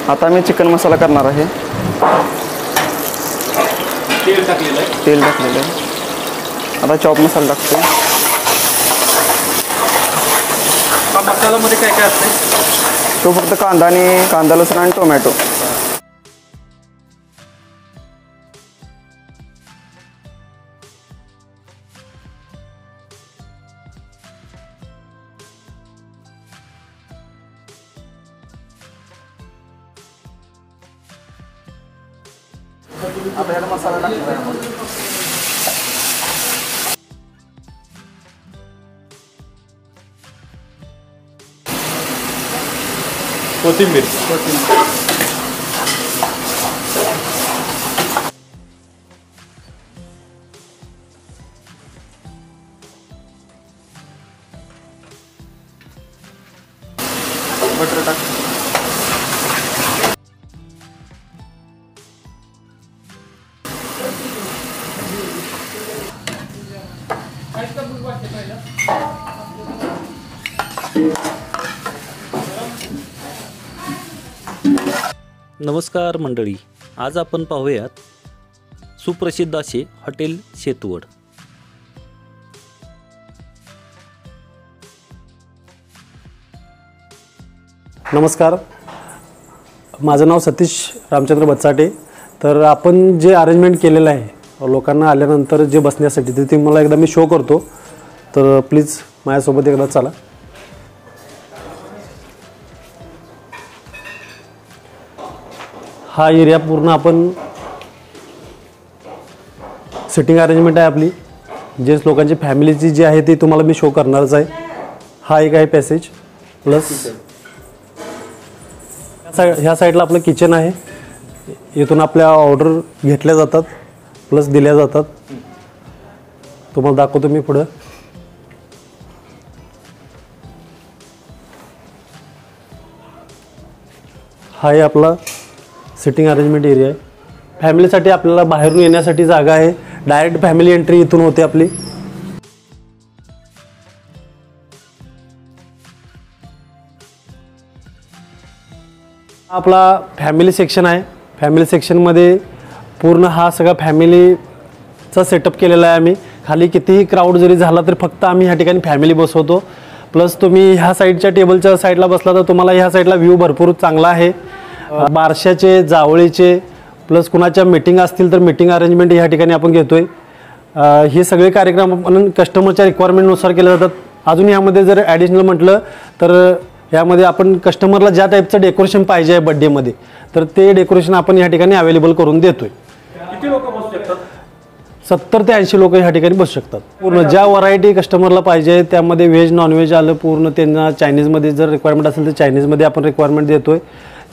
आता मी चिकन मसाला करणार आहे। तेल टाकलेलं आहे। आता चॉप मसाला टाकतो। मसाल्यामध्ये काय काय असते? तो फक्त कांदा लसूण आणि टोमॅटो। आता याला मसाला टाकला आहे। कोथिंबीर बटर टाक। नमस्कार मंडळी, आज आपण पाहूयात सुप्रसिद्ध असे हॉटेल शेतवड। नमस्कार, माझं नाव सतीश रामचंद्र बच्चाटे। तर आपण जे अरेंजमेंट केलेलं आहे लोकांना आल्यानंतर जे बसण्यासाठी ते मला एकदा मी शो करतो, तर प्लीज माझ्यासोबत एकदा चला। हा एरिया पूर्ण आपण सिटिंग अरेंजमेंट आहे आपली, जे लोकांची फॅमिलीची जी आहे ती तुम्हाला मी शो करणारच आहे। हा एक आहे पॅसेज, प्लस ह्या साईडला आपलं किचन आहे। इथून आपल्या ऑर्डर घेतल्या जातात प्लस दिल्या जातात। तुम्हाला दाखवतो मी पुढं। हा आहे आपला सिटिंग अरेंजमेंट एरिया आहे। फॅमिलीसाठी आपल्याला बाहेरून येण्यासाठी जागा आहे। डायरेक्ट फॅमिली एंट्री इथून होते आपली। आपला फॅमिली सेक्शन आहे। फॅमिली सेक्शनमध्ये पूर्ण हा सगळा फॅमिलीचा सेटअप केलेला आहे आम्ही। खाली कितीही क्राऊड जरी झाला तरी फक्त आम्ही ह्या ठिकाणी फॅमिली बसवतो। प्लस तुम्ही ह्या साईडच्या टेबलच्या साईडला बसला तर तुम्हाला ह्या साईडला व्ह्यू भरपूर चांगला आहे। बारशाचे, जावळीचे, प्लस कुणाच्या मीटिंग असतील तर मीटिंग अरेंजमेंट ह्या ठिकाणी आपण घेतोय। हे सगळे कार्यक्रम आपण कस्टमरच्या रिक्वायरमेंटनुसार केले जातात। अजून यामध्ये जर ॲडिशनल म्हटलं तर यामध्ये आपण कस्टमरला ज्या टाईपचं डेकोरेशन पाहिजे आहे बर्थडेमध्ये, तर ते डेकोरेशन आपण ह्या ठिकाणी अवेलेबल करून देतोय। किती लोक बसू शकतात? 70 ते 80 लोक ह्या ठिकाणी बसू शकतात। पूर्ण ज्या व्हरायटी कस्टमरला पाहिजे त्यामध्ये व्हेज नॉनव्हेज आलं पूर्ण। त्यांना चायनीजमध्ये जर रिक्वायरमेंट असेल तर चायनीजमध्ये आपण रिक्वायरमेंट देतोय।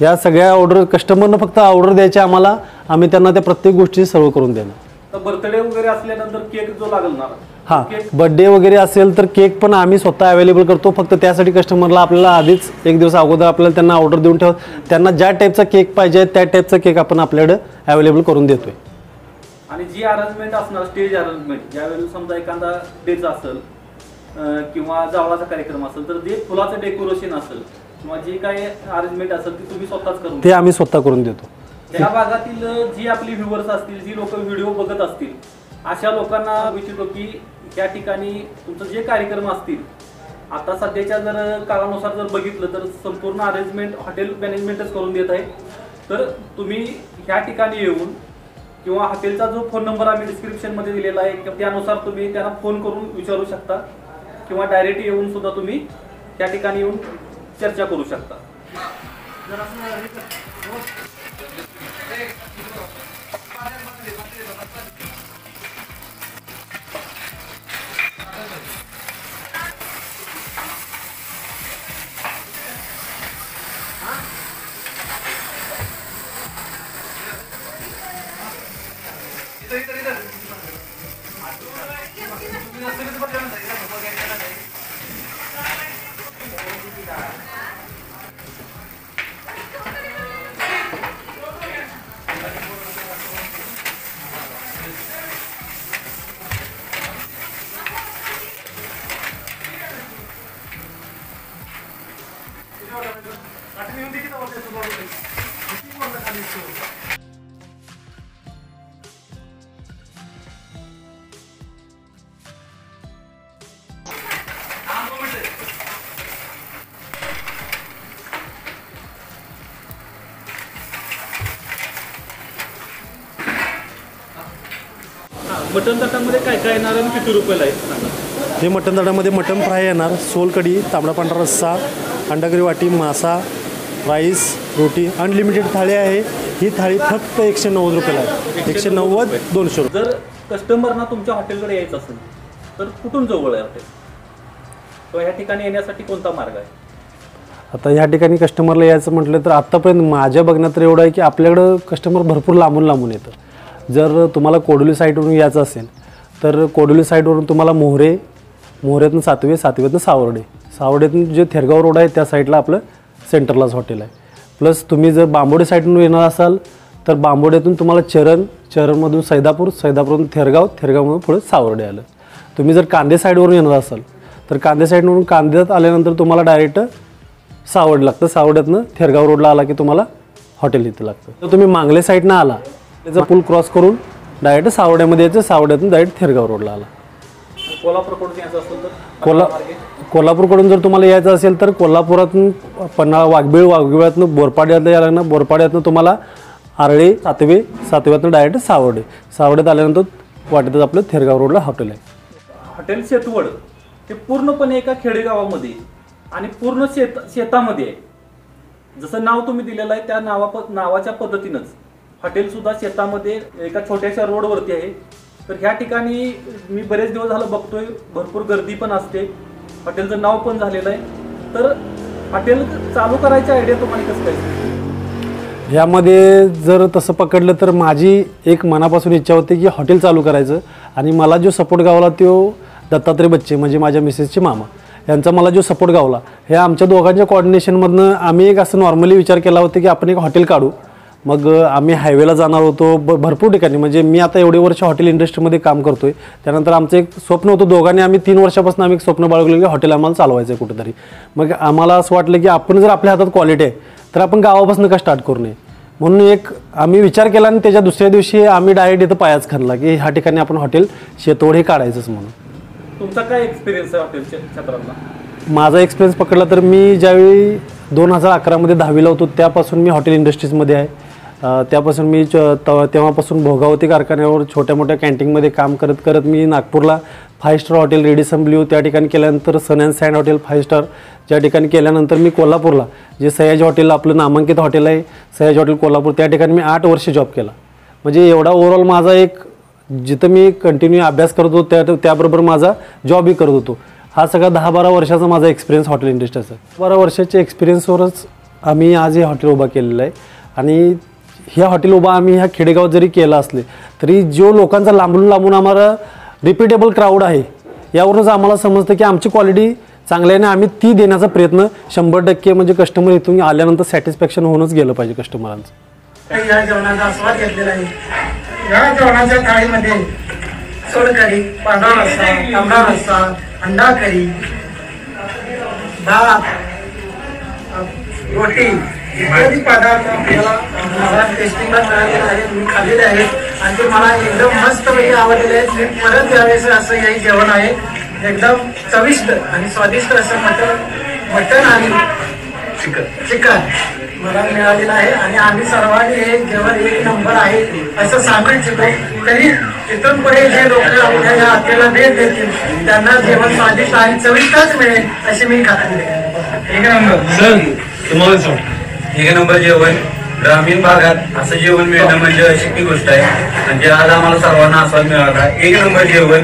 या सगळ्या ऑर्डर कस्टमरनं फक्त ऑर्डर द्यायचे आम्हाला, आम्ही त्यांना त्या प्रत्येक गोष्टी सर्व करून देणार। तर बर्थडे वगैरे असल्यानंतर केक जो लागेल ना, हां, बर्थडे वगैरे असेल तर केक पण आम्ही स्वतः अवेलेबल करतो। फक्त त्यासाठी कस्टमरला आपल्याला आधीच एक दिवस अगोदर आपल्याला त्यांना ऑर्डर देऊन ठेव, त्यांना ज्या टाईपचा केक पाहिजे त्या टाईपचा केक आपण आपल्याकडे अवेलेबल करून देतोय। आणि जी अरेंजमेंट असणार, स्टेज अरेंजमेंट, ज्यावेळेला समजा एखादा डेचा असेल किंवा जावळाचा कार्यक्रम असेल तर जे फुलाचं डेकोरेशन असेल किंवा जी काही अरेंजमेंट असेल ती तुम्ही स्वतःच करून ते आम्ही स्वतः करून देतो। त्या भागातील जी आपली व्ह्युअर्स असतील, जी लोक व्हिडिओ बघत असतील, अशा लोकांना विचारतो की या ठिकाणी तुमचं जे कार्यक्रम असतील, आता सध्याच्या जर काळानुसार जर बघितलं तर संपूर्ण अरेंजमेंट हॉटेल मॅनेजमेंटच करून देत आहे। तर तुम्ही ह्या ठिकाणी येऊन किंवा हॉटेलचा जो फोन नंबर आम्ही डिस्क्रिप्शनमध्ये दिलेला आहे त्यानुसार तुम्ही त्यांना फोन करून विचारू शकता किंवा डायरेक्ट येऊन सुद्धा तुम्ही त्या ठिकाणी येऊन चर्चा करू शकता। मटन ताटामध्ये काय काय येणार आणि किती रुपयाला आहे सांगा. हे मटण ताटामध्ये मटण फ्राय येणार, सोलकढी, तांबडा पांढरा रस्सा, अंडाकरी वाटी, मासा, राईस, रोटी, अनलिमिटेड थाळी आहे. ही थाळी फक्त 190 रुपयाला आहे. 190, 200 रुपये. जर कस्टमरना तुमच्या हॉटेलकडे यायचं असेल तर कुठून जवळ आहे हॉटेल किंवा ह्या ठिकाणी येण्यासाठी कोणता मार्ग आहे? आता ह्या ठिकाणी कस्टमरला यायचं म्हटलं तर आत्तापर्यंत माझ्या बघण्यात तर एवढं आहे की आपल्याकडं कस्टमर भरपूर लांबून येतं. जर तुम्हाला कोडोली साईडवरून यायचं असेल तर कोडोली साईडवरून तुम्हाला मोहरेतून सातवेतून सावर्डेतून जे थेरगाव रोड आहे त्या साईडला आपलं सेंटरलाच हॉटेल आहे. प्लस तुम्ही जर बांबोडे साईडवरून येणार असाल तर बांबोड्यातून तुम्हाला चरणमधून सैदापूरमधून थेरगावमधून पुढे सावर्डे आलं. तुम्ही जर कांदे साईडवरून येणार असाल तर कांदे साईडवरून कांद्यात आल्यानंतर तुम्हाला डायरेक्ट सावर्ड लागतं. सावर्ड्यातनं थेरगाव रोडला आला की तुम्हाला हॉटेल इथं लागतं. तर तुम्ही मांगले साईडनं आला त्याचा पूल क्रॉस करून डायरेक्ट सावर्ड्यामध्ये यायचं. सावर्ड्यातून डायरेक्ट थेरगाव रोडला आला. कोल्हापूरकडून यायचं असेल तर कोल्हापूरकडून जर तुम्हाला यायचं असेल तर कोल्हापुरातून पन्हाळा वाघबिळातनं बोरपाड्यातलं यायला लागणार. बोरपाड्यातनं तुम्हाला आरळे सातव्यातनं डायरेक्ट सावर्ड्यात आल्यानंतर वाटेतच आपलं थेरगाव रोडला हॉटेल आहे. हॉटेल शेतवड हे पूर्णपणे एका खेडेगावामध्ये आणि पूर्ण शेतामध्ये आहे. जसं नाव तुम्ही दिलेलं आहे त्या नावाच्या पद्धतीनंच हॉटेल सुद्धा शेतामध्ये एका छोट्याशा रोडवरती आहे. तर ह्या ठिकाणी मी बरेच दिवस झालं बघतोय, भरपूर गर्दी पण असते, हॉटेलचं नाव पण झालेलं आहे. तर हॉटेल चालू करायची आयडिया तुम्हाला कसं काय? यामध्ये जर तसं पकडलं तर माझी एक मनापासून इच्छा होती की हॉटेल चालू करायचं. आणि मला जो सपोर्ट गावला तो दत्तात्रय बच्चे म्हणजे माझ्या मिसेसचे मामा यांचा मला जो सपोर्ट गावला हे आमच्या दोघांच्या कोऑर्डिनेशनमधनं आम्ही एक असं नॉर्मली विचार केला होता की आपण एक हॉटेल काढू. मग आम्ही हायवेला जाणार होतो भरपूर ठिकाणी. म्हणजे मी आता एवढे वर्ष हॉटेल इंडस्ट्रीमध्ये काम करतोय. त्यानंतर आमचं एक स्वप्न होतं दोघांनी. आम्ही 3 वर्षापासून आम्ही एक स्वप्न बाळगलं की हॉटेल आम्हाला चालवायचं आहे कुठेतरी. मग आम्हाला असं वाटलं की आपण जर आपल्या हातात क्वालिटी आहे तर आपण गावापासून का स्टार्ट करू नये. म्हणून एक आम्ही विचार केला आणि त्याच्या दुसऱ्या दिवशी आम्ही डायरेक्ट इथं पायाच खणला की ह्या ठिकाणी आपण हॉटेल शेतवड हे काढायचंच म्हणून. तुमचा काय एक्सपिरियन्स आहे हॉटेल क्षेत्रातला? माझा एक्सपिरियन्स पकडला तर मी ज्यावेळी 2011मध्ये 10वीला होतो त्यापासून मी हॉटेल इंडस्ट्रीजमध्ये आहे. त्यापासून मी तेव्हापासून भोगावती कारखान्यावर छोट्या मोठ्या कॅन्टीनमध्ये काम करत मी नागपूरला 5 स्टार हॉटेल रेडिसन ब्ल्यू त्या ठिकाणी केल्यानंतर सन अँड सँड हॉटेल 5 स्टार ज्या ठिकाणी केल्यानंतर मी कोल्हापूरला जे सयाजी हॉटेल आपलं नामांकित हॉटेल आहे सयाजी हॉटेल कोल्हापूर त्या ठिकाणी मी 8 वर्ष जॉब केला. म्हणजे एवढा ओव्हरऑल माझा एक जिथं मी कंटिन्यू अभ्यास करत होतो त्याबरोबर माझा जॉबही करत होतो. हा सगळा 10-12 वर्षाचा माझा एक्सपिरियन्स हॉटेल इंडस्ट्रीचा. 12 वर्षाच्या एक्सपिरियन्सवरच आम्ही आज हे हॉटेल उभा केलेलं आहे. आणि ह्या हॉटेल उभा आम्ही ह्या खेडेगावात जरी केला असले तरी जो लोकांचा लांबून आम्हाला रिपीटेबल क्राऊड आहे यावरूनच आम्हाला समजतं की आमची क्वालिटी चांगली आहे आणि आम्ही ती देण्याचा प्रयत्न 100% म्हणजे कस्टमर इथून आल्यानंतर सॅटिस्फॅक्शन होऊनच गेलं पाहिजे कस्टमरांचं. या जेवणाचा आस्वाद घेतलेला आहे. या जेवणाच्या थाळीमध्ये सोलकढी, पांढरा रस्सा, तांबडा रस्सा, अंडा करी, भात, रोटी इत्यादी पदार्थ आपल्याला मला टेस्टिंगला मिळालेले आहेत. मी खाल्लेले आहेत आणि ते मला एकदम मस्तपैकी आवडलेले आहेत. मी परत यावेळेस असं हे जेवण आहे एकदम चविष्ट आणि स्वादिष्ट असं मटण आणि चिकन मला मिळालेलं आहे. आणि आम्ही सर्वांनी हे जेवण 1 नंबर आहे असं सांगू इच्छितो. तरी इथून पुढे जे लोक आपल्या या हॉटेलला भेट देतील त्यांना जेवण स्वादिष्ट आणि चविष्टच मिळेल अशी मी खात्री आहे. 1 नंबर सर तुम्हाला सांग 1 नंबर जेवण ग्रामीण भागात असं जेवण मिळणं म्हणजे अशी गोष्ट आहे. म्हणजे आज आम्हाला सर्वांना आस्वाद मिळाला. 1 नंबर जेवण